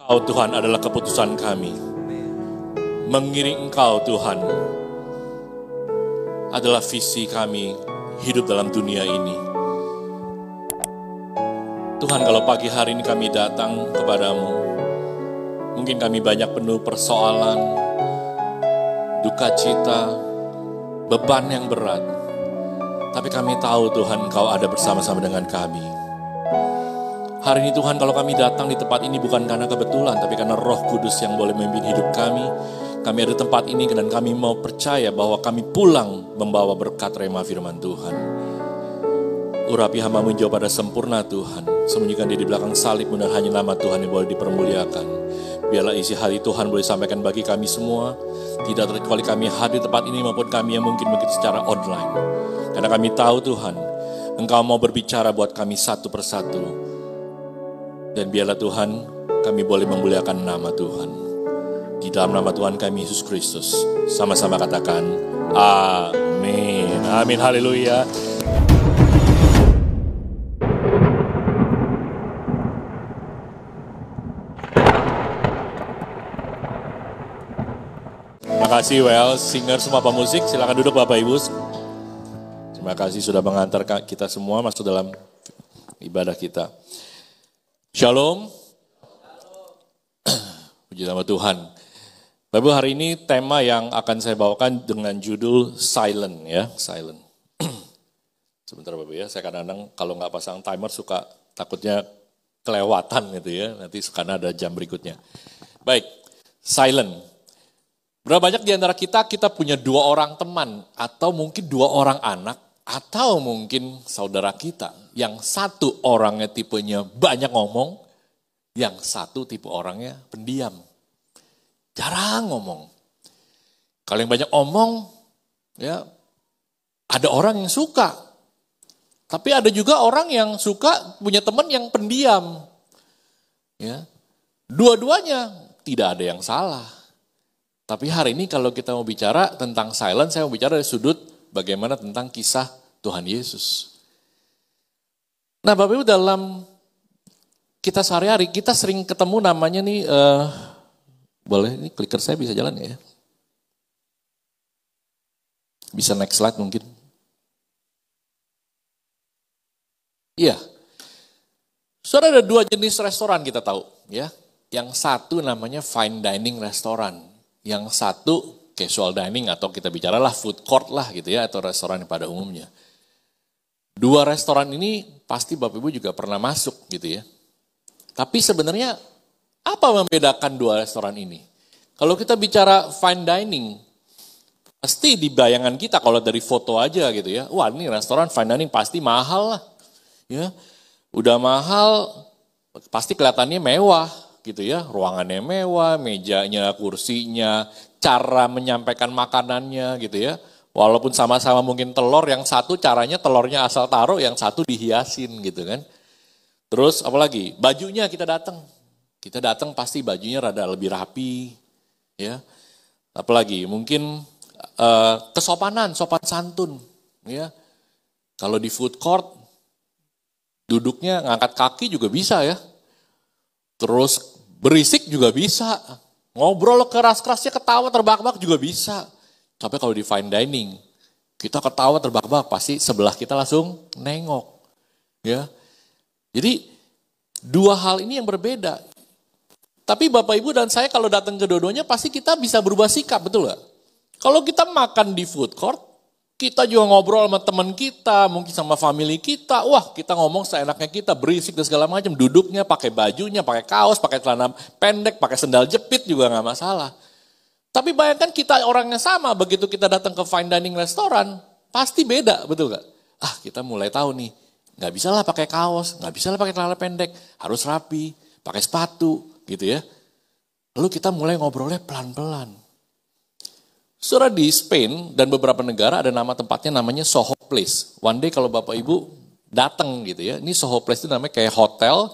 Engkau Tuhan adalah keputusan kami. Mengiring Engkau Tuhan adalah visi kami hidup dalam dunia ini. Tuhan, kalau pagi hari ini kami datang kepadamu, mungkin kami banyak penuh persoalan, duka cita, beban yang berat. Tapi kami tahu Tuhan Engkau ada bersama-sama dengan kami. Hari ini Tuhan, kalau kami datang di tempat ini bukan karena kebetulan, tapi karena Roh Kudus yang boleh memimpin hidup kami. Kami ada di tempat ini dan kami mau percaya bahwa kami pulang membawa berkat rema firman Tuhan. Urapi hamba-Mu jauh pada sempurna Tuhan. Sembunyikan dia di belakang salib, benar hanya nama Tuhan yang boleh dipermuliakan. Biarlah isi hati Tuhan boleh sampaikan bagi kami semua. Tidak terkecuali kami hadir di tempat ini maupun kami yang mungkin begitu secara online. Karena kami tahu Tuhan, Engkau mau berbicara buat kami satu persatu. Dan biarlah Tuhan, kami boleh memuliakan nama Tuhan. Di dalam nama Tuhan kami, Yesus Kristus. Sama-sama katakan, amin. Amin, haleluya. Terima kasih, singer semua pemusik. Silakan duduk Bapak Ibu. Terima kasih sudah mengantar kita semua masuk dalam ibadah kita. Shalom. Puji nama Tuhan. Bapak Ibu, hari ini tema yang akan saya bawakan dengan judul Silent ya, Silent. Sebentar Bapak Ibu ya, saya kadang-kadang kalau nggak pasang timer suka takutnya kelewatan gitu ya, nanti karena ada jam berikutnya. Baik, Silent. Berapa banyak di antara kita punya 2 orang teman, atau mungkin 2 orang anak, atau mungkin saudara kita, yang satu orangnya tipenya banyak ngomong, yang satu tipe orangnya pendiam. Jarang ngomong. Kalau yang banyak omong, ya ada orang yang suka. Tapi ada juga orang yang suka punya teman yang pendiam. Ya, dua-duanya tidak ada yang salah. Tapi hari ini kalau kita mau bicara tentang silent, saya mau bicara dari sudut bagaimana tentang kisah Tuhan Yesus. Nah Bapak Ibu, dalam kita sehari-hari, kita sering ketemu namanya nih, boleh ini clicker saya bisa jalan ya? Bisa next slide mungkin. Iya. Saudara, ada 2 jenis restoran kita tahu ya. Yang satu namanya fine dining restoran. Yang satu casual dining atau kita bicaralah food court lah gitu ya, atau restoran pada umumnya. 2 restoran ini pasti Bapak Ibu juga pernah masuk gitu ya. Tapi sebenarnya apa membedakan 2 restoran ini? Kalau kita bicara fine dining, pasti di bayangan kita kalau dari foto aja gitu ya, wah ini restoran fine dining pasti mahal lah. Ya, udah mahal, pasti kelihatannya mewah gitu ya, ruangannya mewah, mejanya, kursinya, cara menyampaikan makanannya gitu ya. Walaupun sama-sama mungkin telur, yang satu caranya telurnya asal taruh, yang satu dihiasin gitu kan. Terus apalagi, bajunya kita datang pasti bajunya rada lebih rapi ya. Apalagi mungkin kesopanan, sopan santun ya. Kalau di food court, duduknya ngangkat kaki juga bisa ya. Terus berisik juga bisa, ngobrol keras-kerasnya ketawa terbahak-bahak juga bisa. Tapi kalau di fine dining, kita ketawa terbahak-bahak pasti sebelah kita langsung nengok. Ya. Jadi 2 hal ini yang berbeda. Tapi Bapak Ibu dan saya kalau datang ke dua-duanya pasti kita bisa berubah sikap, betul gak? Kalau kita makan di food court, kita juga ngobrol sama teman kita, mungkin sama family kita, wah kita ngomong seenaknya kita, berisik dan segala macam, duduknya pakai bajunya, pakai kaos, pakai celana pendek, pakai sendal jepit juga gak masalah. Tapi bayangkan kita orangnya sama, begitu kita datang ke fine dining restoran, pasti beda, betul gak? Kita mulai tahu nih, gak bisa lah pakai kaos, gak bisa lah pakai celana pendek, harus rapi, pakai sepatu, gitu ya. Lalu kita mulai ngobrolnya pelan-pelan. Saudara, di Spain dan beberapa negara ada nama tempatnya namanya Soho Place. One day kalau Bapak Ibu datang gitu ya, ini Soho Place itu namanya kayak hotel,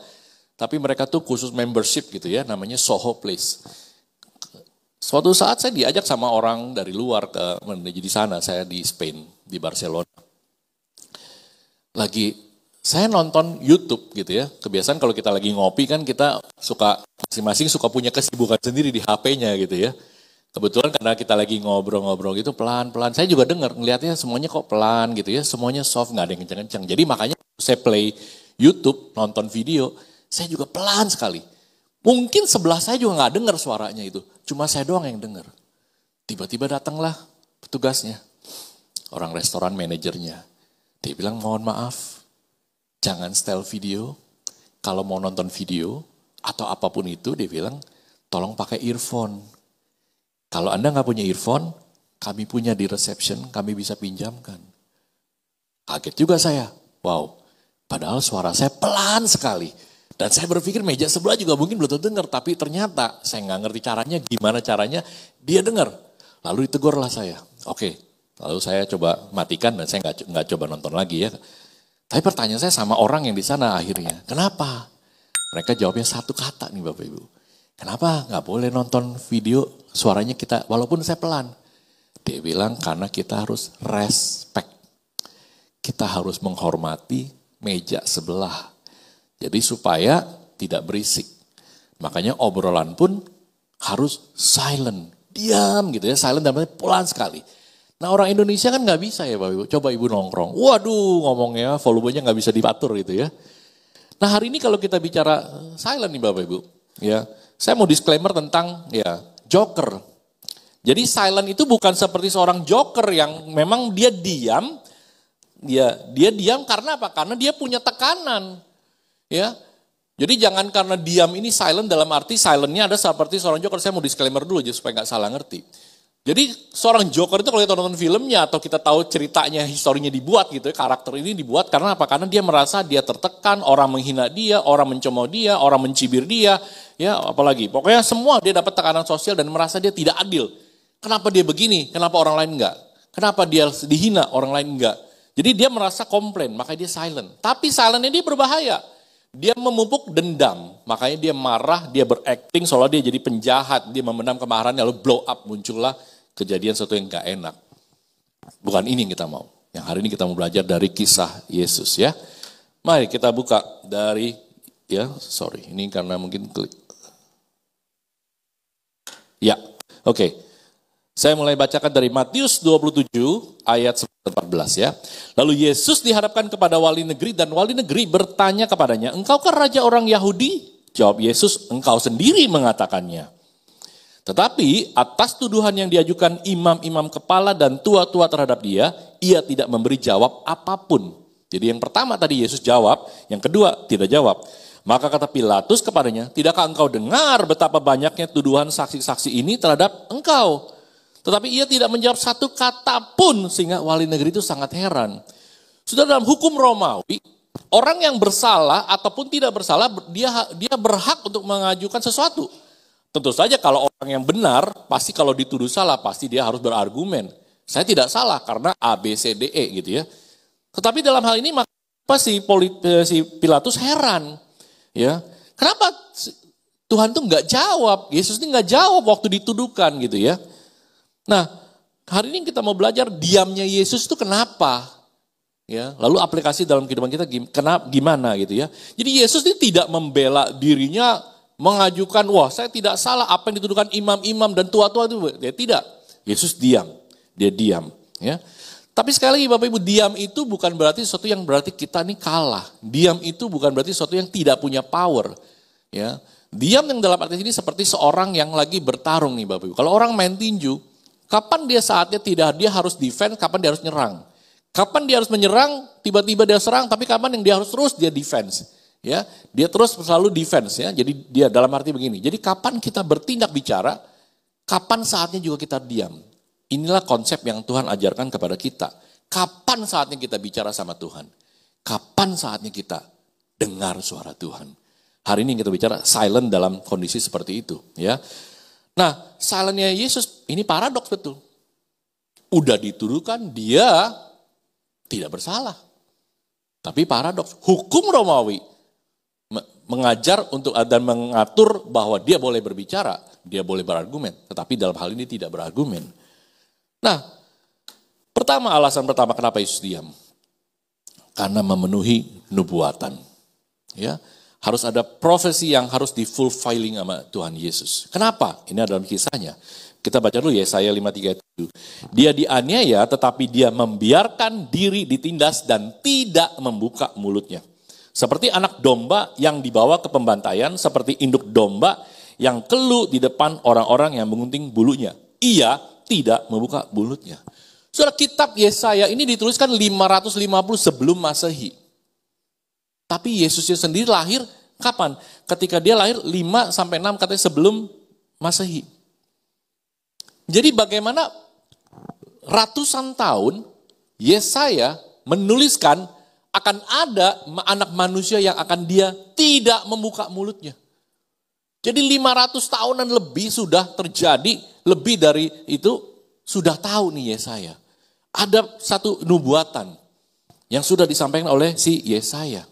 tapi mereka tuh khusus membership gitu ya, namanya Soho Place. Suatu saat saya diajak sama orang dari luar ke menuju di sana, saya di Spain, di Barcelona. Lagi Saya nonton YouTube gitu ya. Kebiasaan kalau kita lagi ngopi kan kita suka, masing-masing suka punya kesibukan sendiri di HP-nya gitu ya. Kebetulan karena kita lagi ngobrol-ngobrol gitu pelan-pelan. Saya juga dengar, ngelihatnya semuanya kok pelan gitu ya. Semuanya soft, nggak ada yang kencang-kencang. Jadi makanya saya play YouTube, nonton video, saya juga pelan sekali. Mungkin sebelah saya juga nggak dengar suaranya itu. Cuma saya doang yang dengar. Tiba-tiba datanglah petugasnya. Orang restoran manajernya. Dia bilang, mohon maaf, jangan setel video. Kalau mau nonton video atau apapun itu, dia bilang, tolong pakai earphone. Kalau Anda nggak punya earphone, kami punya di reception, kami bisa pinjamkan. Kaget juga saya. Wow, padahal suara saya pelan sekali. Dan saya berpikir meja sebelah juga mungkin belum dengar, tapi ternyata saya nggak ngerti caranya, gimana caranya, dia dengar. Lalu ditegurlah saya. Oke, lalu saya coba matikan dan saya nggak coba nonton lagi ya. Tapi pertanyaan saya sama orang yang di sana akhirnya, kenapa? Mereka jawabnya satu kata nih Bapak Ibu. Kenapa nggak boleh nonton video suaranya kita, walaupun saya pelan. Dia bilang karena kita harus respect. Kita harus menghormati meja sebelah. Jadi supaya tidak berisik. Makanya obrolan pun harus silent. Diam gitu ya, silent dan pelan sekali. Nah orang Indonesia kan nggak bisa ya Bapak Ibu. Coba Ibu nongkrong. Waduh ngomongnya volumenya nggak bisa diatur gitu ya. Nah hari ini kalau kita bicara silent nih Bapak Ibu. Ya, saya mau disclaimer tentang ya joker. Jadi silent itu bukan seperti seorang joker yang memang dia diam. Dia diam karena apa? Karena dia punya tekanan. Ya, jadi jangan karena diam ini silent dalam arti silentnya ada seperti seorang joker. Saya mau disclaimer dulu aja supaya nggak salah ngerti. Jadi seorang joker itu kalau kita nonton filmnya atau kita tahu ceritanya, historinya dibuat gitu ya, karakter ini dibuat karena apa? Karena dia merasa dia tertekan, orang menghina dia, orang mencemooh dia, orang mencibir dia, ya apalagi. Pokoknya semua dia dapat tekanan sosial dan merasa dia tidak adil. Kenapa dia begini? Kenapa orang lain enggak? Kenapa dia dihina, orang lain enggak? Jadi dia merasa komplain, makanya dia silent. Tapi silentnya dia berbahaya. Dia memupuk dendam, makanya dia marah, dia berakting seolah dia jadi penjahat, dia memendam kemarahannya lalu blow up, muncullah kejadian sesuatu yang gak enak. Bukan ini yang kita mau. Yang hari ini kita mau belajar dari kisah Yesus ya. Mari kita buka dari, ini karena mungkin klik. Ya, oke. Saya mulai bacakan dari Matius 27 ayat 14 ya. Lalu Yesus dihadapkan kepada wali negeri dan wali negeri bertanya kepadanya, engkaukah raja orang Yahudi? Jawab Yesus, engkau sendiri mengatakannya. Tetapi atas tuduhan yang diajukan imam-imam kepala dan tua-tua terhadap dia, ia tidak memberi jawab apapun. Jadi yang pertama tadi Yesus jawab, yang kedua tidak jawab. Maka kata Pilatus kepadanya, tidakkah engkau dengar betapa banyaknya tuduhan saksi-saksi ini terhadap engkau? Tetapi ia tidak menjawab satu kata pun sehingga wali negeri itu sangat heran. Sudah dalam hukum Romawi, orang yang bersalah ataupun tidak bersalah, dia berhak untuk mengajukan sesuatu. Tentu saja kalau orang yang benar, pasti kalau dituduh salah, pasti dia harus berargumen. Saya tidak salah karena A, B, C, D, E gitu ya. Tetapi dalam hal ini maka si Pilatus heran. Ya, kenapa Tuhan tuh nggak jawab? Yesus ini nggak jawab waktu dituduhkan gitu ya. Nah, hari ini kita mau belajar diamnya Yesus itu kenapa? Ya, lalu aplikasi dalam kehidupan kita gimana gitu ya. Jadi Yesus ini tidak membela dirinya, mengajukan, wah saya tidak salah apa yang dituduhkan imam-imam dan tua-tua itu. Dia tidak. Yesus diam. Dia diam. Ya. Tapi sekali lagi Bapak Ibu, diam itu bukan berarti sesuatu yang berarti kita ini kalah. Diam itu bukan berarti sesuatu yang tidak punya power. Ya. Diam yang dalam arti ini seperti seorang yang lagi bertarung nih Bapak Ibu. Kalau orang main tinju, kapan dia saatnya dia harus defense, kapan dia harus nyerang. Kapan dia harus menyerang, tiba-tiba dia serang, tapi kapan yang dia harus terus dia defense. Ya, dia terus selalu defense ya. Jadi dia dalam arti begini. Jadi kapan kita bertindak bicara, kapan saatnya juga kita diam. Inilah konsep yang Tuhan ajarkan kepada kita. Kapan saatnya kita bicara sama Tuhan? Kapan saatnya kita dengar suara Tuhan? Hari ini kita bicara silent dalam kondisi seperti itu, ya. Nah, silentnya Yesus ini paradoks betul. Udah dituduhkan dia tidak bersalah. Tapi paradoks, hukum Romawi mengajar untuk dan mengatur bahwa dia boleh berbicara, dia boleh berargumen. Tetapi dalam hal ini tidak berargumen. Nah, alasan pertama kenapa Yesus diam. Karena memenuhi nubuatan. Ya, harus ada profesi yang harus di-fulfilling sama Tuhan Yesus. Kenapa? Ini adalah kisahnya. Kita baca dulu Yesaya 53:7. Dia dianiaya tetapi dia membiarkan diri ditindas dan tidak membuka mulutnya. Seperti anak domba yang dibawa ke pembantaian, seperti induk domba yang keluh di depan orang-orang yang mengunting bulunya. Ia tidak membuka mulutnya. Saudara, kitab Yesaya ini dituliskan 550 sebelum Masehi. Tapi Yesusnya sendiri lahir kapan? Ketika dia lahir 5-6 katanya sebelum Masehi. Jadi bagaimana ratusan tahun Yesaya menuliskan akan ada anak manusia yang akan dia tidak membuka mulutnya. Jadi 500 tahunan lebih sudah terjadi, lebih dari itu sudah tahu nih Yesaya. Ada satu nubuatan yang sudah disampaikan oleh si Yesaya.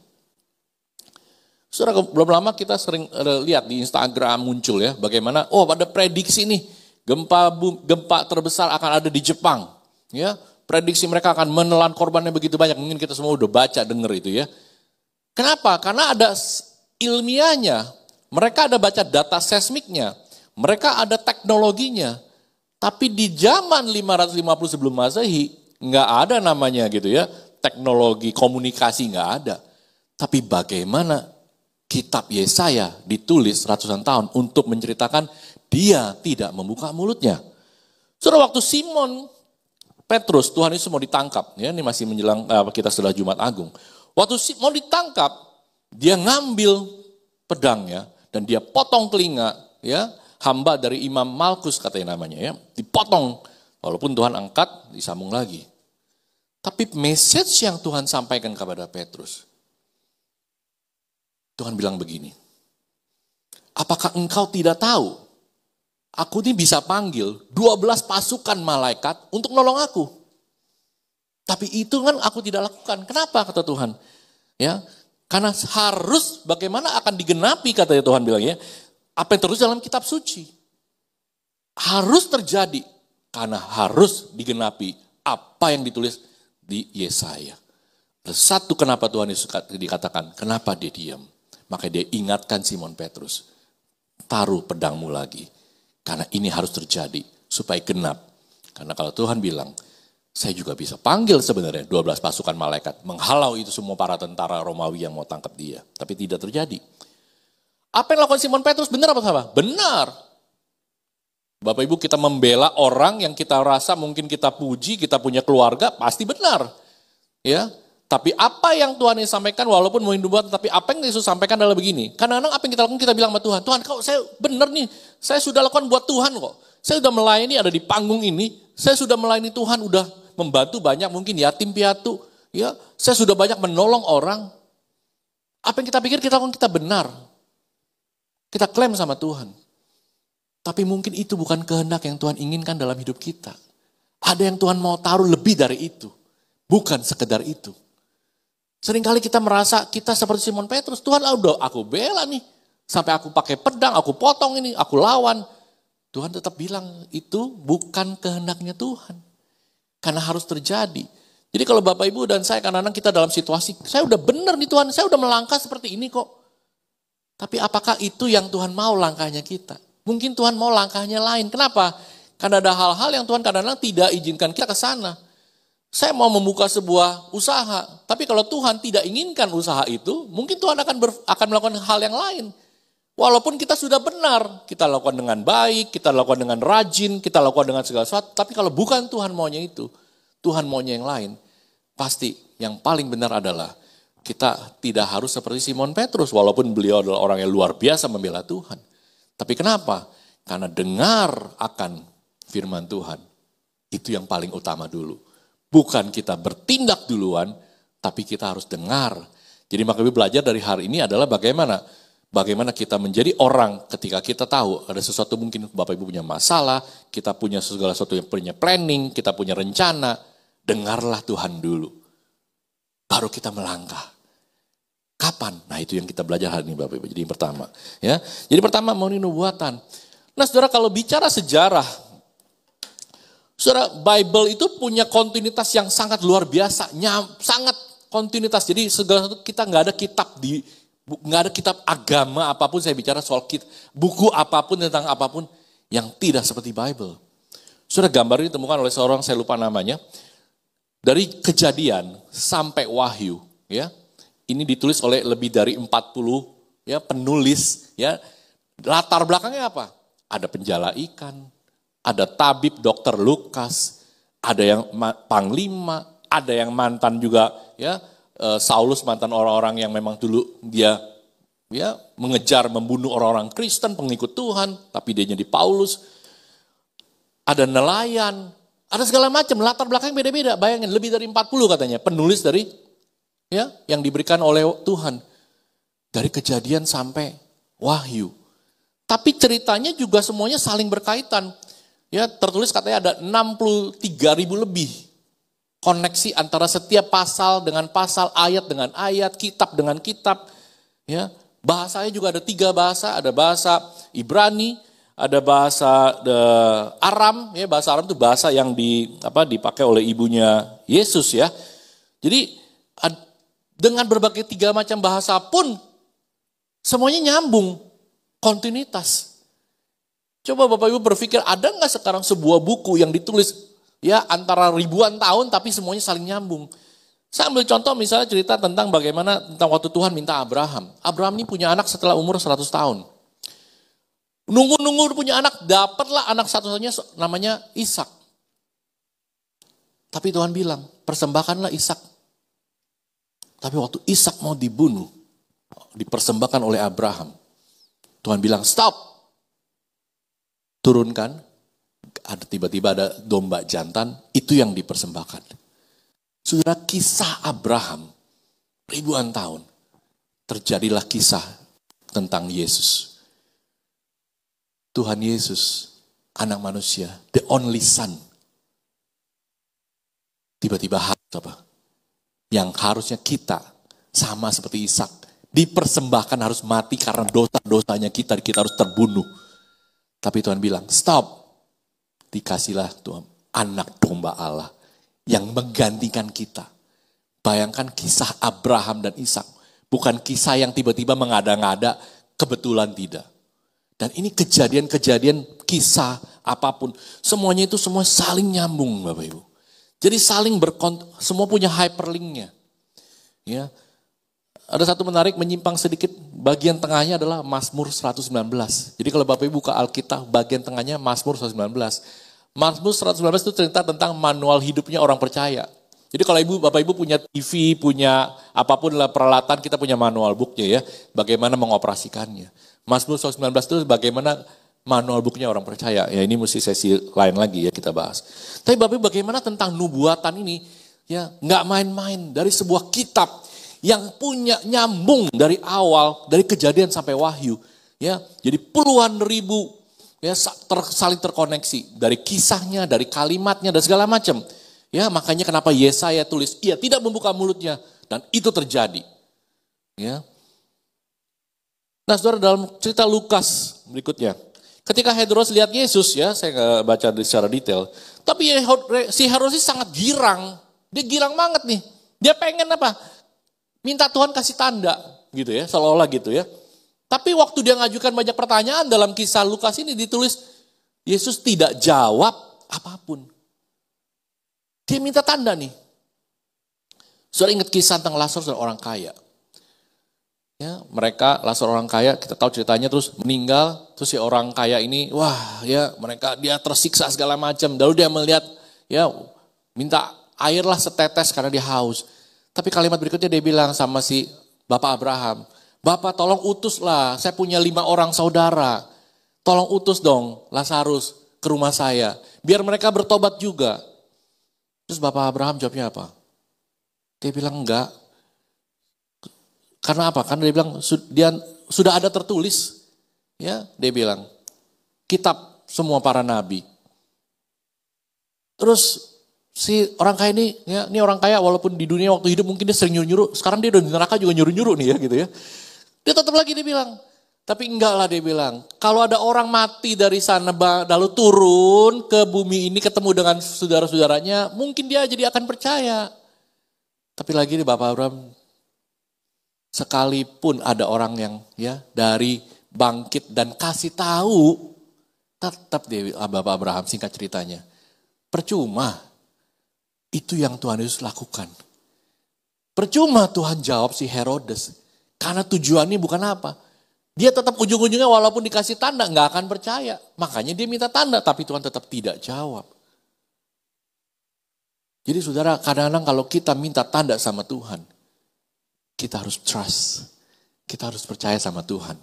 Saudara, belum lama kita sering lihat di Instagram muncul ya, bagaimana, ada prediksi nih, gempa terbesar akan ada di Jepang. Ya, prediksi mereka akan menelan korbannya begitu banyak, mungkin kita semua udah baca, denger itu ya. Kenapa? Karena ada ilmiahnya, mereka ada baca data seismiknya, mereka ada teknologinya. Tapi di zaman 550 sebelum Masehi, nggak ada namanya gitu ya, teknologi komunikasi nggak ada. Tapi bagaimana kitab Yesaya ditulis ratusan tahun untuk menceritakan dia tidak membuka mulutnya. Saudara, waktu Simon Petrus, Tuhan Yesus mau ditangkap, ya ini masih menjelang kita setelah Jumat Agung. Waktu mau ditangkap, dia ngambil pedangnya dan dia potong telinga, ya. Hamba dari Imam Malkus katanya namanya ya, dipotong. Walaupun Tuhan angkat, disambung lagi. Tapi message yang Tuhan sampaikan kepada Petrus, Tuhan bilang begini, apakah engkau tidak tahu, aku ini bisa panggil 12 pasukan malaikat untuk nolong aku. Tapi itu kan aku tidak lakukan. Kenapa kata Tuhan? Ya, karena harus bagaimana akan digenapi katanya Tuhan bilang ya. Apa yang tertulis dalam kitab suci harus terjadi karena harus digenapi apa yang ditulis di Yesaya. Satu kenapa Tuhan Yesus dikatakan, kenapa dia diam? Maka dia ingatkan Simon Petrus, taruh pedangmu lagi. Karena ini harus terjadi supaya genap. Karena kalau Tuhan bilang, saya juga bisa panggil sebenarnya 12 pasukan malaikat. Menghalau itu semua para tentara Romawi yang mau tangkap dia. Tapi tidak terjadi. Apa yang dilakukan Simon Petrus benar apa salah? Benar. Bapak Ibu, kita membela orang yang kita rasa mungkin kita puji, kita punya keluarga, pasti benar. Ya, tapi apa yang Tuhan Yesus sampaikan walaupun mau buat, tapi apa yang Yesus sampaikan adalah begini. Kadang-kadang apa yang kita lakukan kita bilang sama Tuhan, Tuhan kalau saya benar nih, saya sudah lakukan buat Tuhan kok. Saya sudah melayani ada di panggung ini, saya sudah melayani Tuhan, udah membantu banyak mungkin yatim piatu, ya, saya sudah banyak menolong orang. Apa yang kita pikir kita lakukan kita benar. Kita klaim sama Tuhan. Tapi mungkin itu bukan kehendak yang Tuhan inginkan dalam hidup kita. Ada yang Tuhan mau taruh lebih dari itu. Bukan sekedar itu. Seringkali kita merasa kita seperti Simon Petrus. Tuhan udah aku bela nih. Sampai aku pakai pedang, aku potong ini, aku lawan. Tuhan tetap bilang itu bukan kehendaknya Tuhan. Karena harus terjadi. Jadi kalau Bapak Ibu dan saya kadang-kadang kita dalam situasi, saya udah benar nih Tuhan, saya udah melangkah seperti ini kok. Tapi apakah itu yang Tuhan mau langkahnya kita? Mungkin Tuhan mau langkahnya lain. Kenapa? Karena ada hal-hal yang Tuhan kadang-kadang tidak izinkan kita ke sana. Saya mau membuka sebuah usaha, tapi kalau Tuhan tidak inginkan usaha itu, mungkin Tuhan akan melakukan hal yang lain. Walaupun kita sudah benar, kita lakukan dengan baik, kita lakukan dengan rajin, kita lakukan dengan segala sesuatu, tapi kalau bukan Tuhan maunya itu, Tuhan maunya yang lain, pasti yang paling benar adalah kita tidak harus seperti Simon Petrus, walaupun beliau adalah orang yang luar biasa membela Tuhan. Tapi kenapa? Karena dengar akan firman Tuhan, itu yang paling utama dulu. Bukan kita bertindak duluan, tapi kita harus dengar. Jadi maka kami belajar dari hari ini adalah bagaimana kita menjadi orang ketika kita tahu ada sesuatu mungkin Bapak Ibu punya masalah, kita punya segala sesuatu yang punya planning, kita punya rencana, dengarlah Tuhan dulu. Baru kita melangkah. Kapan? Nah itu yang kita belajar hari ini Bapak Ibu. Jadi yang pertama. Ya. Jadi pertama mau nubuatan. Nah saudara kalau bicara sejarah, saudara Bible itu punya kontinuitas yang sangat luar biasa. Sangat kontinuitas. Jadi segala sesuatu kita nggak ada kitab agama apapun, saya bicara soal buku apapun tentang apapun yang tidak seperti Bible. Sudah gambar ini ditemukan oleh seorang, saya lupa namanya, dari Kejadian sampai Wahyu, ya. Ini ditulis oleh lebih dari 40 ya penulis, ya. Latar belakangnya apa? Ada penjala ikan, ada tabib dokter Lukas, ada yang panglima, ada yang mantan juga, ya. Saulus mantan orang-orang yang memang dulu dia ya mengejar membunuh orang-orang Kristen pengikut Tuhan, tapi dia jadi Paulus. Ada nelayan, ada segala macam, latar belakang beda-beda. Bayangin lebih dari 40 katanya penulis dari ya yang diberikan oleh Tuhan dari Kejadian sampai Wahyu. Tapi ceritanya juga semuanya saling berkaitan. Ya, tertulis katanya ada 63.000 lebih koneksi antara setiap pasal dengan pasal, ayat dengan ayat, kitab dengan kitab. Ya, bahasanya juga ada 3 bahasa, ada bahasa Ibrani, ada bahasa Aram, ya bahasa Aram itu bahasa yang dipakai oleh ibunya Yesus ya. Jadi dengan berbagai 3 macam bahasa pun semuanya nyambung, kontinuitas. Coba Bapak Ibu berpikir, ada nggak sekarang sebuah buku yang ditulis ya antara ribuan tahun tapi semuanya saling nyambung. Saya ambil contoh misalnya cerita tentang bagaimana tentang waktu Tuhan minta Abraham. Abraham ini punya anak setelah umur 100 tahun. Nunggu punya anak, dapatlah anak satu-satunya namanya Ishak. Tapi Tuhan bilang, persembahkanlah Ishak. Tapi waktu Ishak mau dibunuh, dipersembahkan oleh Abraham. Tuhan bilang, stop. Turunkan, tiba-tiba ada domba jantan, itu yang dipersembahkan. Saudara, kisah Abraham, ribuan tahun, terjadilah kisah tentang Yesus. Tuhan Yesus, anak manusia, the only son. Tiba-tiba harus apa? Yang harusnya kita, sama seperti Ishak, dipersembahkan harus mati karena dosa-dosanya kita harus terbunuh. Tapi Tuhan bilang, stop. Dikasihlah Tuhan anak domba Allah yang menggantikan kita. Bayangkan kisah Abraham dan Ishak. Bukan kisah yang tiba-tiba mengada-ngada, kebetulan tidak. Dan ini kejadian-kejadian kisah apapun. Semuanya itu semua saling nyambung Bapak Ibu. Jadi semua punya hyperlinknya. Ya. Ada satu menarik menyimpang sedikit, bagian tengahnya adalah Mazmur 119. Jadi kalau Bapak Ibu buka Alkitab, bagian tengahnya Mazmur 119. Mazmur 119 itu cerita tentang manual hidupnya orang percaya. Jadi kalau Bapak Ibu punya TV, punya apapun lah peralatan, kita punya manual booknya ya, bagaimana mengoperasikannya. Mazmur 119 itu bagaimana manual booknya orang percaya. Ya ini mesti sesi lain lagi ya kita bahas. Tapi Bapak Ibu bagaimana tentang nubuatan ini? Ya nggak main-main, dari sebuah kitab yang punya nyambung dari awal, dari Kejadian sampai Wahyu. Ya, jadi puluhan ribu ya saling terkoneksi. Dari kisahnya, dari kalimatnya, dan segala macam. Ya, makanya kenapa Yesaya tulis, ia tidak membuka mulutnya. Dan itu terjadi. Ya. Nah saudara, dalam cerita Lukas berikutnya. Ketika Herodes lihat Yesus, ya saya nggak baca secara detail. Tapi si Herodes sangat girang. Dia girang banget nih. Dia pengen apa? Minta Tuhan kasih tanda gitu ya, seolah-olah gitu ya. Tapi waktu dia ngajukan banyak pertanyaan dalam kisah Lukas ini ditulis, Yesus tidak jawab apapun. Dia minta tanda nih. Saudara ingat kisah tentang Lazarus dan orang kaya. Ya, mereka Lazarus orang kaya, kita tahu ceritanya terus meninggal, terus si orang kaya ini, wah ya dia tersiksa segala macam. Lalu dia melihat, ya minta airlah setetes karena dia haus. Tapi kalimat berikutnya dia bilang sama si Bapak Abraham, Bapak tolong utuslah, saya punya 5 orang saudara. Tolong utus dong Lazarus ke rumah saya, biar mereka bertobat juga. Terus Bapak Abraham jawabnya apa? Dia bilang enggak. Karena apa? Karena dia bilang dia sudah ada tertulis. Ya, dia bilang kitab semua para nabi. Terus si orang kaya ini, ya, ini orang kaya walaupun di dunia waktu hidup mungkin dia sering nyuruh-nyuruh, sekarang dia udah di neraka juga nyuruh-nyuruh nih ya gitu ya. Dia tetap lagi dia bilang, tapi enggak lah dia bilang, kalau ada orang mati dari sana lalu turun ke bumi ini ketemu dengan saudara-saudaranya, mungkin dia jadi akan percaya. Tapi lagi nih Bapak Abraham, sekalipun ada orang yang ya dari bangkit dan kasih tahu, tetap dia Bapak Abraham, singkat ceritanya, percuma. Itu yang Tuhan Yesus lakukan. Percuma Tuhan jawab si Herodes. Karena tujuannya bukan apa. Dia tetap ujung-ujungnya walaupun dikasih tanda nggak akan percaya. Makanya dia minta tanda tapi Tuhan tetap tidak jawab. Jadi saudara, kadang-kadang kalau kita minta tanda sama Tuhan, kita harus trust. Kita harus percaya sama Tuhan.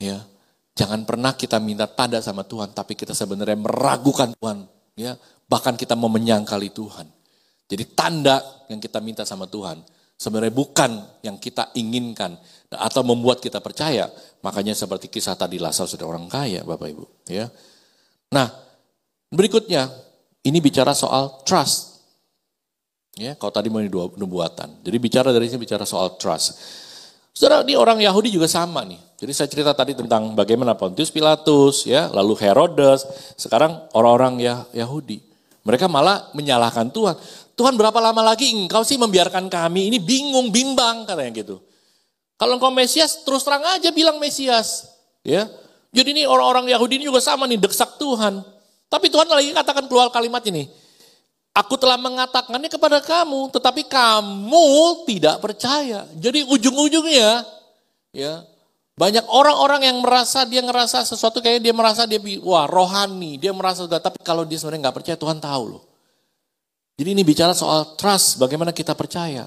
Ya, jangan pernah kita minta tanda sama Tuhan tapi kita sebenarnya meragukan Tuhan. Ya, bahkan kita mau menyangkali Tuhan. Jadi tanda yang kita minta sama Tuhan sebenarnya bukan yang kita inginkan atau membuat kita percaya. Makanya seperti kisah tadi Lazarus sudah orang kaya, Bapak Ibu. Ya. Nah, berikutnya ini bicara soal trust. Ya, kalau tadi mau nubuatan. Jadi bicara dari sini bicara soal trust. Saudara, ini orang Yahudi juga sama nih. Jadi saya cerita tadi tentang bagaimana Pontius Pilatus, ya, lalu Herodes, sekarang orang-orang Yahudi. Mereka malah menyalahkan Tuhan. Tuhan berapa lama lagi engkau sih membiarkan kami ini bingung, bimbang katanya gitu. Kalau engkau Mesias, terus terang aja bilang Mesias. Ya, jadi ini orang-orang Yahudi ini juga sama nih, desak Tuhan. Tapi Tuhan lagi katakan keluar kalimat ini. Aku telah mengatakannya kepada kamu, tetapi kamu tidak percaya. Jadi ujung-ujungnya, ya, banyak orang-orang yang ngerasa sesuatu kayak dia merasa dia wah rohani, dia merasa tapi kalau dia sebenarnya nggak percaya Tuhan tahu loh. Jadi ini bicara soal trust, bagaimana kita percaya.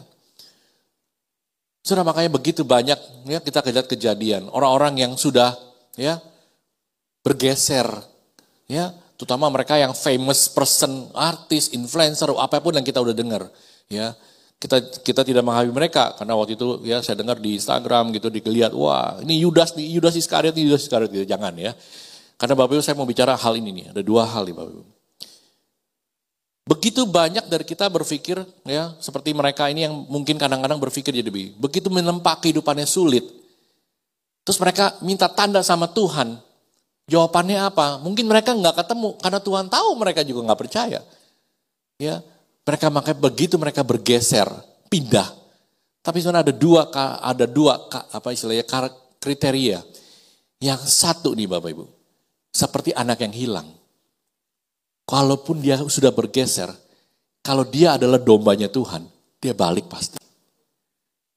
Saudara, makanya begitu banyak ya kita lihat kejadian orang-orang yang sudah ya bergeser, ya terutama mereka yang famous person, artis, influencer, apapun yang kita udah dengar, ya. Kita tidak menghargai mereka karena waktu itu ya saya dengar di Instagram gitu dilihat wah ini Yudas Iskariot gitu, jangan ya. Karena Bapak Ibu saya mau bicara hal ini nih, ada dua hal nih Bapak Ibu. Begitu banyak dari kita berpikir ya seperti mereka ini yang mungkin kadang-kadang berpikir jadi begitu menempa kehidupannya sulit. Terus mereka minta tanda sama Tuhan. Jawabannya apa? Mungkin mereka nggak ketemu karena Tuhan tahu mereka juga nggak percaya. Ya, mereka makanya begitu mereka bergeser, pindah. Tapi sebenarnya ada dua apa istilahnya kriteria. Yang satu nih Bapak Ibu, seperti anak yang hilang. Kalaupun dia sudah bergeser, kalau dia adalah dombanya Tuhan, dia balik pasti.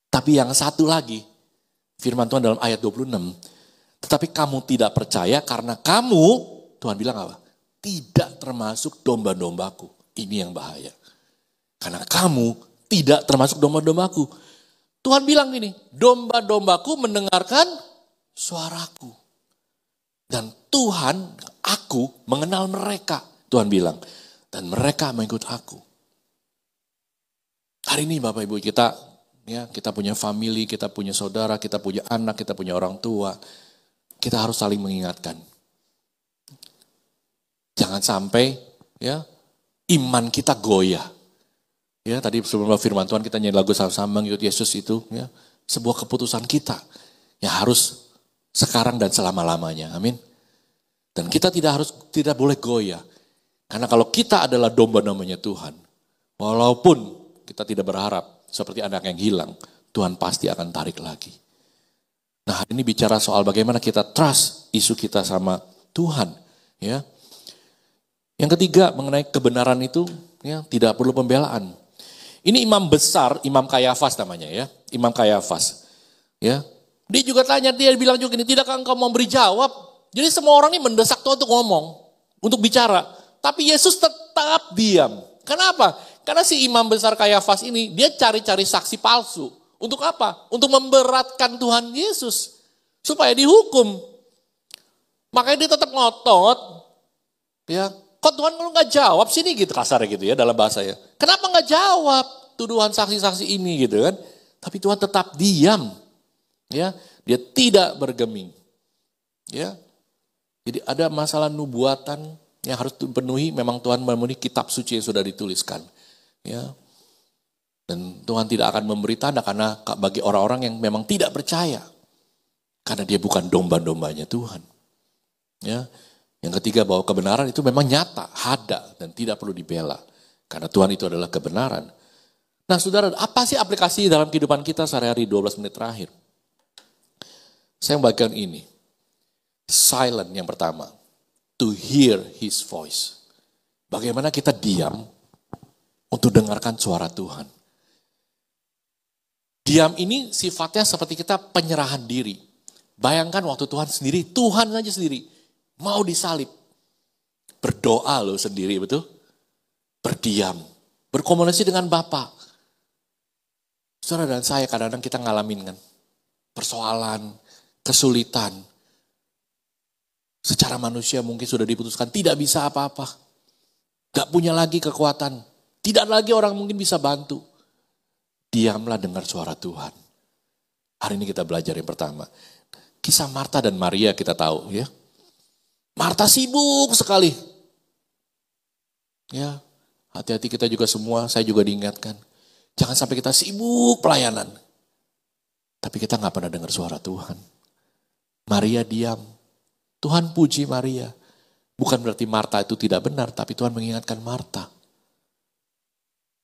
Tapi yang satu lagi, firman Tuhan dalam ayat 26, tetapi kamu tidak percaya karena kamu, Tuhan bilang apa? Tidak termasuk domba-dombaku. Ini yang bahaya. Karena kamu tidak termasuk domba-dombaku. Tuhan bilang gini, domba-dombaku mendengarkan suaraku. Dan Tuhan, aku mengenal mereka. Tuhan bilang, dan mereka mengikut aku. Hari ini Bapak Ibu kita punya family, kita punya saudara, kita punya anak, kita punya orang tua. Kita harus saling mengingatkan. Jangan sampai ya iman kita goyah. Ya, tadi sebelum firman Tuhan kita nyanyi lagu sama-sama mengikut Yesus itu ya, sebuah keputusan kita yang harus sekarang dan selama-lamanya. Amin. Dan kita tidak boleh goyah. Karena kalau kita adalah domba-dombanya Tuhan, walaupun kita tidak berharap seperti anak yang hilang, Tuhan pasti akan tarik lagi. Nah, hari ini bicara soal bagaimana kita trust isu kita sama Tuhan, ya. Yang ketiga mengenai kebenaran itu, ya tidak perlu pembelaan. Ini imam besar, Imam Kayafas namanya, ya, Imam Kayafas, ya. Dia juga dia bilang juga ini, tidakkah engkau memberi jawab? Jadi semua orang ini mendesak Tuhan untuk ngomong, untuk bicara. Tapi Yesus tetap diam. Kenapa? Karena si imam besar Kayafas ini, dia cari-cari saksi palsu. Untuk apa? Untuk memberatkan Tuhan Yesus. Supaya dihukum. Makanya dia tetap ngotot. Ya, kok Tuhan kalau nggak jawab sini gitu kasarnya gitu ya dalam bahasanya. Kenapa nggak jawab tuduhan saksi-saksi ini gitu kan? Tapi Tuhan tetap diam. Ya, dia tidak bergeming. Ya. Jadi ada masalah nubuatan yang harus dipenuhi, memang Tuhan memenuhi kitab suci yang sudah dituliskan. Ya. Dan Tuhan tidak akan memberi tanda karena bagi orang-orang yang memang tidak percaya. Karena dia bukan domba-dombanya Tuhan. Ya. Yang ketiga bahwa kebenaran itu memang nyata, ada dan tidak perlu dibela. Karena Tuhan itu adalah kebenaran. Nah saudara, apa sih aplikasi dalam kehidupan kita sehari-hari 12 menit terakhir? Saya membagikan ini. Silent yang pertama. To hear his voice. Bagaimana kita diam untuk dengarkan suara Tuhan. Diam ini sifatnya seperti kita penyerahan diri. Bayangkan waktu Tuhan sendiri, Tuhan aja sendiri. Mau disalib. Berdoa loh sendiri, betul? Berdiam. Berkomunikasi dengan Bapa. Saudara dan saya kadang-kadang kita ngalamin kan. Persoalan, kesulitan. Secara manusia mungkin sudah diputuskan tidak bisa apa-apa. Gak punya lagi kekuatan. Tidak lagi orang mungkin bisa bantu. Diamlah dengar suara Tuhan. Hari ini kita belajar yang pertama. Kisah Marta dan Maria kita tahu ya. Marta sibuk sekali. Ya, hati-hati kita juga semua, saya juga diingatkan. Jangan sampai kita sibuk pelayanan. Tapi kita gak pernah dengar suara Tuhan. Maria diam. Tuhan puji Maria. Bukan berarti Marta itu tidak benar, tapi Tuhan mengingatkan Marta.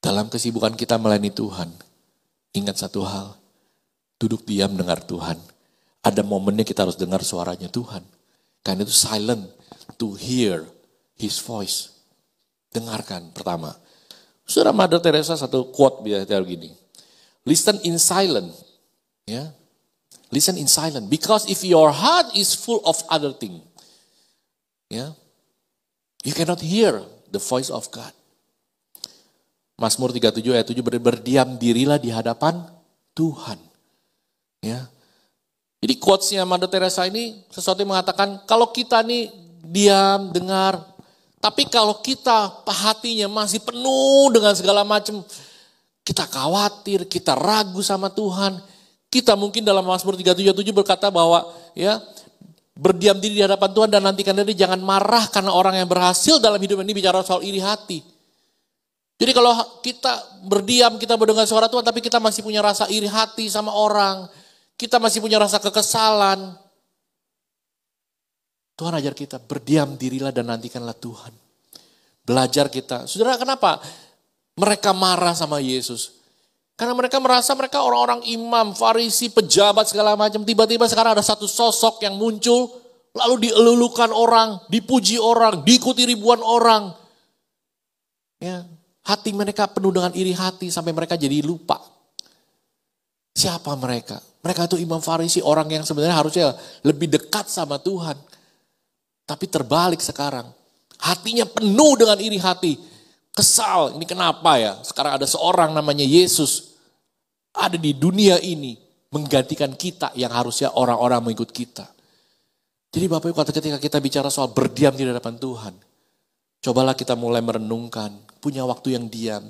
Dalam kesibukan kita melayani Tuhan, ingat satu hal. Duduk diam dengar Tuhan. Ada momennya kita harus dengar suaranya Tuhan. Karena itu silent, to hear his voice. Dengarkan pertama. Saudara Mother Teresa satu quote biasa begini. Listen in silence. Ya. Listen in silence. Because if your heart is full of other things. Ya. You cannot hear the voice of God. Mazmur 37 ayat 7 berdiam dirilah di hadapan Tuhan. Ya. Jadi quotesnya Mother Teresa ini sesuatu yang mengatakan kalau kita nih diam, dengar. Tapi kalau kita hatinya masih penuh dengan segala macam, kita khawatir, kita ragu sama Tuhan. Kita mungkin dalam Mazmur 37 berkata bahwa ya berdiam diri di hadapan Tuhan dan nantikan diri jangan marah karena orang yang berhasil dalam hidup ini bicara soal iri hati. Jadi kalau kita berdiam, kita mendengar suara Tuhan tapi kita masih punya rasa iri hati sama orang, kita masih punya rasa kekesalan. Tuhan ajar kita berdiam dirilah dan nantikanlah Tuhan. Belajar kita. Saudara kenapa mereka marah sama Yesus? Karena mereka merasa mereka orang-orang imam, farisi, pejabat segala macam. Tiba-tiba sekarang ada satu sosok yang muncul. Lalu dielulukan orang, dipuji orang, diikuti ribuan orang. Ya, hati mereka penuh dengan iri hati sampai mereka jadi lupa. Siapa mereka? Mereka itu imam farisi, orang yang sebenarnya harusnya lebih dekat sama Tuhan. Tapi terbalik sekarang. Hatinya penuh dengan iri hati. Kesal, ini kenapa ya? Sekarang ada seorang namanya Yesus. Ada di dunia ini. Menggantikan kita yang harusnya orang-orang mengikut kita. Jadi Bapak Ibu ketika kita bicara soal berdiam di hadapan Tuhan. Cobalah kita mulai merenungkan. Punya waktu yang diam.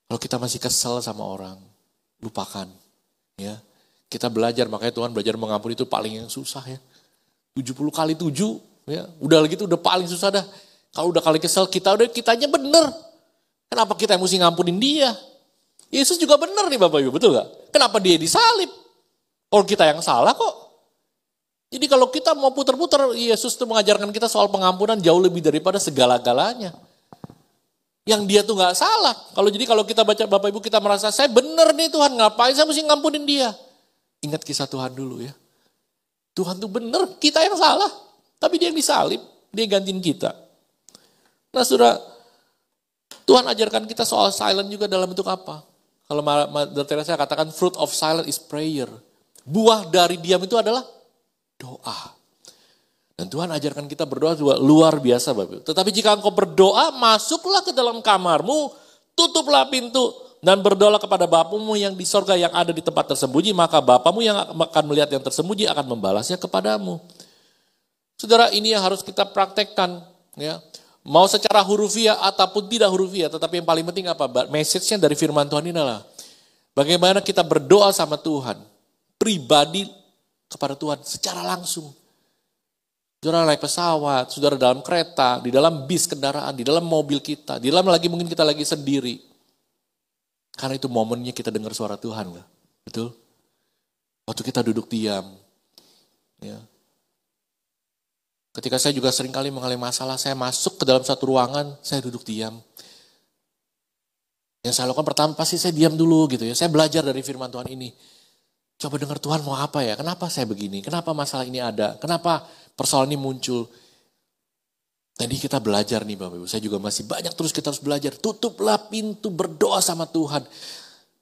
Kalau kita masih kesel sama orang. Lupakan. Ya, kita belajar, makanya Tuhan belajar mengampuni itu paling yang susah ya. 70 kali 7. Ya, udah gitu udah paling susah dah. Kalau udah kali kesel kitanya bener. Kenapa kita yang mesti ngampunin dia? Yesus juga bener nih Bapak Ibu, betul gak? Kenapa dia disalib? Kalau kita yang salah kok. Jadi kalau kita mau putar-putar, Yesus tuh mengajarkan kita soal pengampunan jauh lebih daripada segala-galanya. Yang dia tuh gak salah. Kalau kita baca Bapak Ibu kita merasa, saya bener nih Tuhan, ngapain saya mesti ngampunin dia? Ingat kisah Tuhan dulu ya. Tuhan tuh bener, kita yang salah. Tapi dia yang disalib, dia gantiin kita. Nah saudara, Tuhan ajarkan kita soal silent juga dalam bentuk apa? Kalau Mother Teresa katakan fruit of silence is prayer. Buah dari diam itu adalah doa. Dan Tuhan ajarkan kita berdoa juga luar biasa Bapak. Tetapi jika engkau berdoa, masuklah ke dalam kamarmu, tutuplah pintu, dan berdoalah kepada Bapamu yang di sorga yang ada di tempat tersembunyi, maka Bapamu yang akan melihat yang tersembunyi akan membalasnya kepadamu. Saudara, ini yang harus kita praktekkan. Ya. Mau secara hurufiah ataupun tidak hurufiah, tetapi yang paling penting apa? Message-nya dari firman Tuhan ini adalah bagaimana kita berdoa sama Tuhan, pribadi kepada Tuhan secara langsung. Saudara naik pesawat, saudara dalam kereta, di dalam bis kendaraan, di dalam mobil kita, di dalam lagi mungkin kita lagi sendiri. Karena itu momennya kita dengar suara Tuhan. Betul? Waktu kita duduk diam. Ya. Ketika saya juga seringkali mengalami masalah, saya masuk ke dalam satu ruangan, saya duduk diam. Yang saya lakukan pertama pasti saya diam dulu gitu ya. Saya belajar dari firman Tuhan ini. Coba dengar Tuhan mau apa ya, kenapa saya begini, kenapa masalah ini ada, kenapa persoalan ini muncul. Jadi kita belajar nih Bapak Ibu, saya juga masih banyak terus kita harus belajar. Tutuplah pintu berdoa sama Tuhan.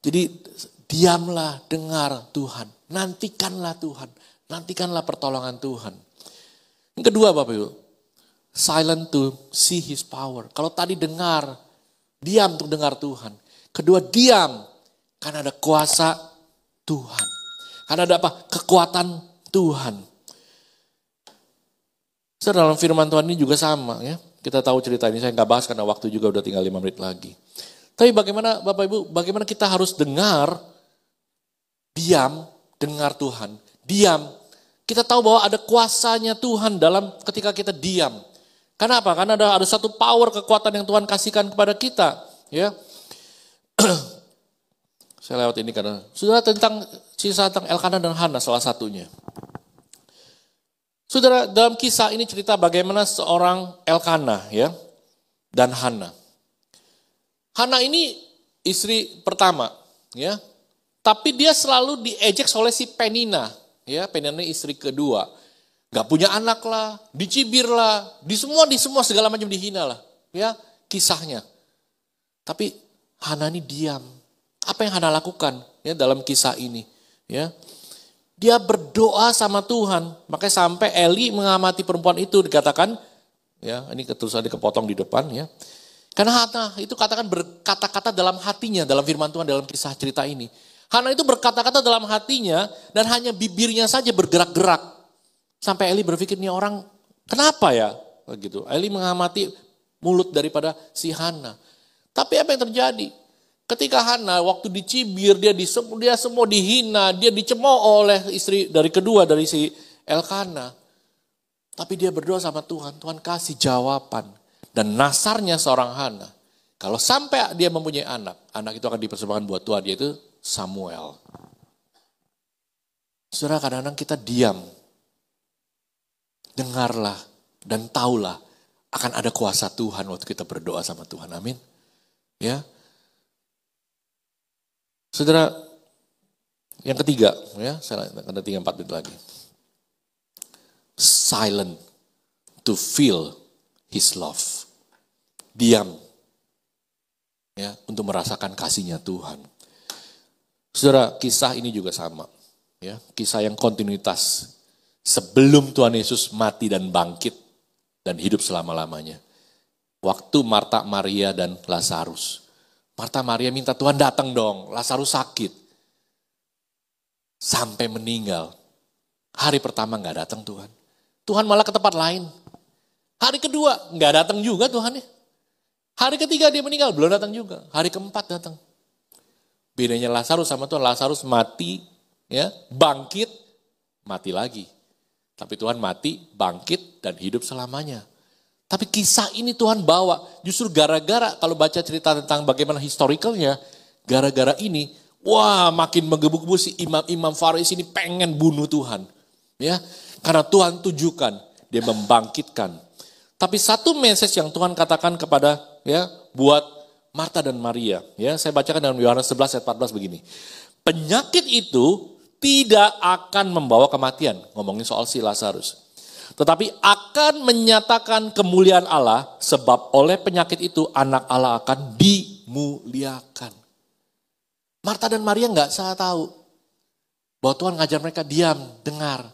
Jadi diamlah, dengar Tuhan, nantikanlah Tuhan, nantikanlah pertolongan Tuhan. Yang kedua Bapak Ibu, silent to see His power. Kalau tadi dengar, diam untuk dengar Tuhan. Kedua diam, karena ada kuasa Tuhan. Karena ada apa? Kekuatan Tuhan. Dalam firman Tuhan ini juga sama ya. Kita tahu cerita ini, saya nggak bahas karena waktu juga udah tinggal 5 menit lagi. Tapi bagaimana Bapak Ibu, bagaimana kita harus dengar, diam, dengar Tuhan. Diam, kita tahu bahwa ada kuasanya Tuhan dalam ketika kita diam. Kenapa? Karena ada satu power, kekuatan yang Tuhan kasihkan kepada kita. Ya, saya lewat ini karena saudara kisah tentang Elkanah dan Hana salah satunya. Saudara, dalam kisah ini cerita bagaimana seorang Elkanah ya dan Hana. Hana ini istri pertama ya. Tapi dia selalu diejek oleh si Penina ya, Penina istri kedua. Gak punya anak lah, dicibir lah, di semua segala macam dihina lah ya kisahnya. Tapi Hana ini diam. Apa yang Hana lakukan ya dalam kisah ini ya? Dia berdoa sama Tuhan. Makanya sampai Eli mengamati perempuan itu dikatakan ya, ini ketulisan dikepotong di depan ya. Karena Hana itu katakan berkata-kata dalam hatinya dalam firman Tuhan dalam kisah cerita ini. Hana itu berkata-kata dalam hatinya dan hanya bibirnya saja bergerak-gerak. Sampai Eli berpikir, ini orang kenapa ya? Begitu. Eli mengamati mulut daripada si Hana. Tapi apa yang terjadi? Ketika Hana waktu dicibir, dia semua dihina, dia dicemooh oleh istri dari kedua dari si Elkanah. Tapi dia berdoa sama Tuhan, Tuhan kasih jawaban. Dan nasarnya seorang Hana, kalau sampai dia mempunyai anak itu akan dipersembahkan buat Tuhan, yaitu Samuel. Saudara, kadang-kadang kita diam. Dengarlah dan taulah akan ada kuasa Tuhan waktu kita berdoa sama Tuhan. Amin. Ya. Saudara, yang ketiga, ya, saya ada 3-4 menit lagi. Silent to feel His love. Diam, ya, untuk merasakan kasihnya Tuhan. Saudara, kisah ini juga sama, ya, kisah yang kontinuitas. Sebelum Tuhan Yesus mati dan bangkit dan hidup selama-lamanya. Waktu Marta, Maria, dan Lazarus. Marta Maria minta Tuhan datang dong, Lazarus sakit. Sampai meninggal. Hari pertama gak datang Tuhan. Tuhan malah ke tempat lain. Hari kedua gak datang juga Tuhan ya. Hari ketiga dia meninggal, belum datang juga. Hari keempat datang. Bedanya Lazarus sama Tuhan, Lazarus mati, ya, bangkit, mati lagi. Tapi Tuhan mati, bangkit, dan hidup selamanya. Tapi kisah ini Tuhan bawa, justru gara-gara kalau baca cerita tentang bagaimana historicalnya, gara-gara ini, wah makin menggebu-gebu si imam-imam Farisi ini pengen bunuh Tuhan. Ya, karena Tuhan tujukan, dia membangkitkan. Tapi satu message yang Tuhan katakan kepada ya buat Marta dan Maria, ya saya bacakan dalam Yohanes 11 ayat 14 begini. Penyakit itu tidak akan membawa kematian, ngomongin soal si Lazarus. Tetapi akan menyatakan kemuliaan Allah, sebab oleh penyakit itu anak Allah akan dimuliakan. Marta dan Maria nggak salah tahu bahwa Tuhan ngajar mereka diam, dengar.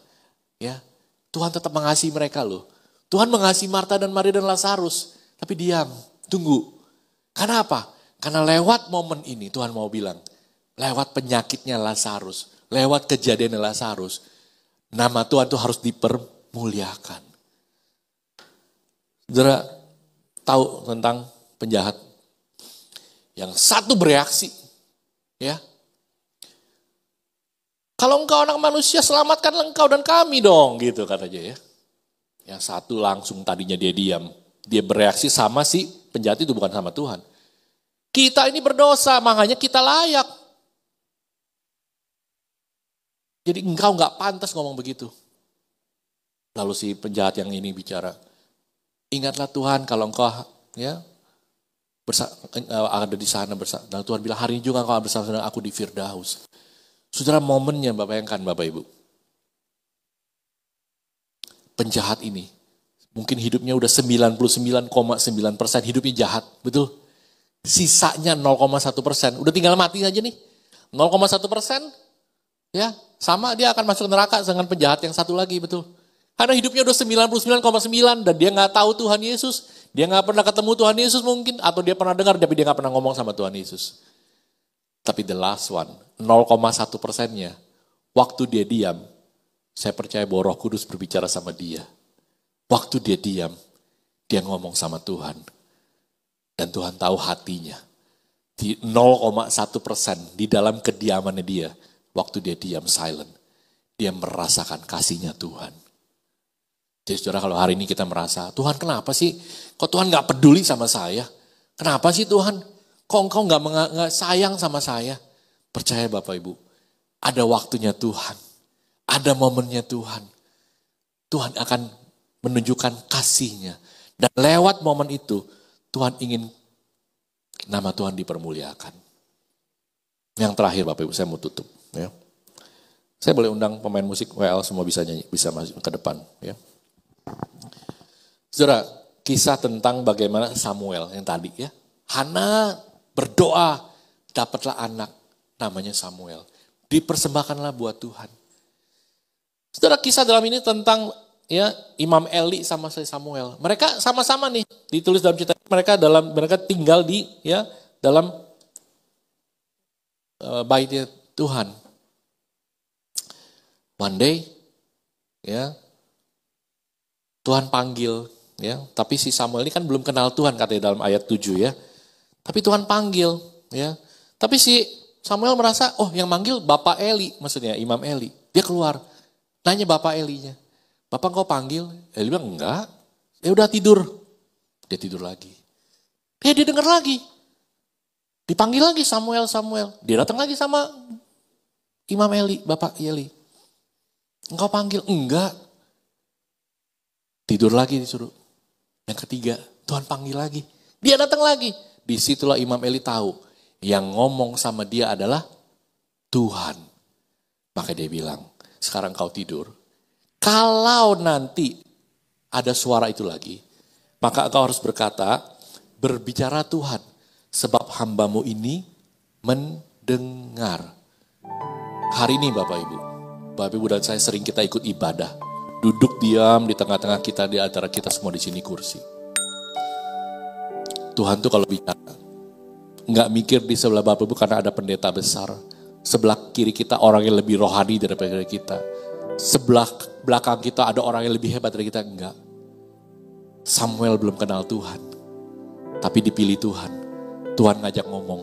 Ya, Tuhan tetap mengasihi mereka loh. Tuhan mengasihi Marta dan Maria dan Lazarus, tapi diam, tunggu. Karena apa? Karena lewat momen ini Tuhan mau bilang, lewat penyakitnya Lazarus, lewat kejadian Lazarus, nama Tuhan itu harus dipermuliakan. Saudara tahu tentang penjahat yang satu bereaksi, ya. Kalau engkau anak manusia, selamatkanlah engkau dan kami dong, gitu katanya ya. Yang satu langsung tadinya dia diam, dia bereaksi sama si penjahat itu, bukan sama Tuhan. Kita ini berdosa, makanya kita layak. Jadi engkau nggak pantas ngomong begitu. Lalu si penjahat yang ini bicara, ingatlah Tuhan kalau engkau ya ada di sana bersama. Dan Tuhan bilang hari ini juga engkau bersama dengan aku di Firdaus. Saudara, momennya bayangkan Bapak Ibu. Penjahat ini mungkin hidupnya udah 99,9% hidupnya jahat, betul? Sisanya 0,1%, udah tinggal mati aja nih. 0,1%, ya sama dia akan masuk neraka dengan penjahat yang satu lagi, betul? Karena hidupnya udah 99,9 dan dia nggak tahu Tuhan Yesus, dia nggak pernah ketemu Tuhan Yesus mungkin, atau dia pernah dengar tapi dia nggak pernah ngomong sama Tuhan Yesus. Tapi the last one, 0,1%-nya, waktu dia diam, saya percaya bahwa Roh Kudus berbicara sama dia. Waktu dia diam, dia ngomong sama Tuhan. Dan Tuhan tahu hatinya. Di 0,1% di dalam kediamannya dia, waktu dia diam silent, dia merasakan kasihnya Tuhan. Jadi saudara, kalau hari ini kita merasa, Tuhan kenapa sih? Kok Tuhan gak peduli sama saya? Kenapa sih Tuhan? Kok engkau gak sayang sama saya? Percaya Bapak Ibu, ada waktunya Tuhan. Ada momennya Tuhan. Tuhan akan menunjukkan kasihnya. Dan lewat momen itu, Tuhan ingin nama Tuhan dipermuliakan. Yang terakhir Bapak Ibu, saya mau tutup. Ya. Saya boleh undang pemain musik WL semua bisa nyanyi, bisa masuk ke depan. Ya. Saudara, kisah tentang bagaimana Samuel yang tadi ya. Hana berdoa, dapatlah anak namanya Samuel. Dipersembahkanlah buat Tuhan. Saudara, kisah dalam ini tentang ya Imam Eli sama Samuel. Mereka sama-sama nih ditulis dalam cerita mereka tinggal di ya dalam baitnya Tuhan. One day ya Tuhan panggil ya, tapi si Samuel ini kan belum kenal Tuhan katanya dalam ayat 7 ya. Tapi Tuhan panggil ya. Tapi si Samuel merasa oh yang manggil Bapak Eli, maksudnya Imam Eli. Dia keluar. Nanya Bapak Elinya, Bapak kau panggil? Eli bilang enggak, ya udah tidur. Dia tidur lagi. Dia dengar lagi. Dipanggil lagi Samuel. Dia datang lagi sama Imam Eli, Bapak Eli. Engkau panggil? Enggak. Tidur lagi disuruh. Yang ketiga, Tuhan panggil lagi. Dia datang lagi. Disitulah Imam Eli tahu, yang ngomong sama dia adalah Tuhan. Maka dia bilang, sekarang kau tidur. Kalau nanti ada suara itu lagi, maka kau harus berkata, berbicara Tuhan, sebab hambamu ini mendengar. Hari ini Bapak Ibu dan saya sering kita ikut ibadah. Duduk diam di tengah-tengah kita, di antara kita semua di sini kursi. Tuhan tuh kalau bicara, nggak mikir di sebelah Bapak Ibu karena ada pendeta besar. Sebelah kiri kita orang yang lebih rohani daripada kita. Sebelah belakang kita ada orang yang lebih hebat dari kita. Enggak. Samuel belum kenal Tuhan. Tapi dipilih Tuhan. Tuhan ngajak ngomong.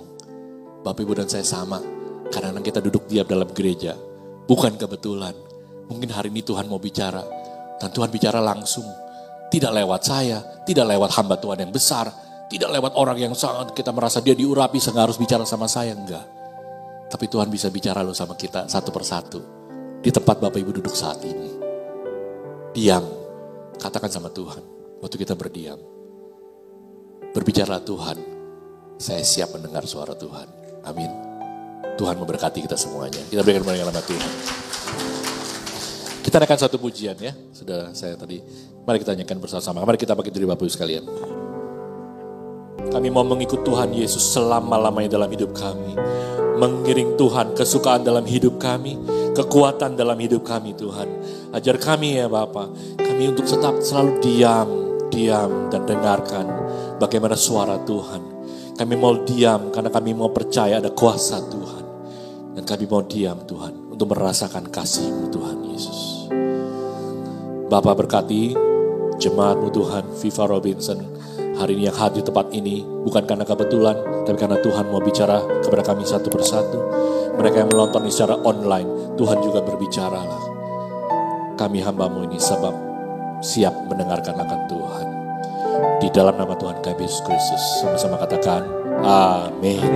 Bapak Ibu dan saya sama. Kadang-kadang kita duduk diam dalam gereja. Bukan kebetulan. Mungkin hari ini Tuhan mau bicara. Dan Tuhan bicara langsung. Tidak lewat saya. Tidak lewat hamba Tuhan yang besar. Tidak lewat orang yang sangat kita merasa dia diurapi sehingga harus bicara sama saya. Enggak. Tapi Tuhan bisa bicara loh sama kita satu persatu. Di tempat Bapak Ibu duduk saat ini. Diam. Katakan sama Tuhan. Waktu kita berdiam. Berbicara Tuhan. Saya siap mendengar suara Tuhan. Amin. Tuhan memberkati kita semuanya. Kita berikan kemuliaan nama Tuhan. Kita naikkan satu pujian ya. Sudah saya tadi. Mari kita nyanyikan bersama-sama. Mari kita bagi diri Bapak Ibu sekalian. Kami mau mengikut Tuhan Yesus selama-lamanya dalam hidup kami. Mengiring Tuhan, kesukaan dalam hidup kami, kekuatan dalam hidup kami Tuhan. Ajar kami ya Bapa, kami untuk tetap selalu diam dan dengarkan bagaimana suara Tuhan. Kami mau diam karena kami mau percaya ada kuasa Tuhan. Dan kami mau diam Tuhan untuk merasakan kasih-Mu Tuhan Yesus. Bapa berkati jemaat-Mu Tuhan, Viva Robinson. Hari ini yang hadir di tempat ini bukan karena kebetulan, tapi karena Tuhan mau bicara kepada kami satu persatu. Mereka yang menonton secara online, Tuhan juga berbicaralah. Kami hamba-Mu ini sebab siap mendengarkan akan Tuhan. Di dalam nama Tuhan kami Yesus Kristus, sama-sama katakan, amin.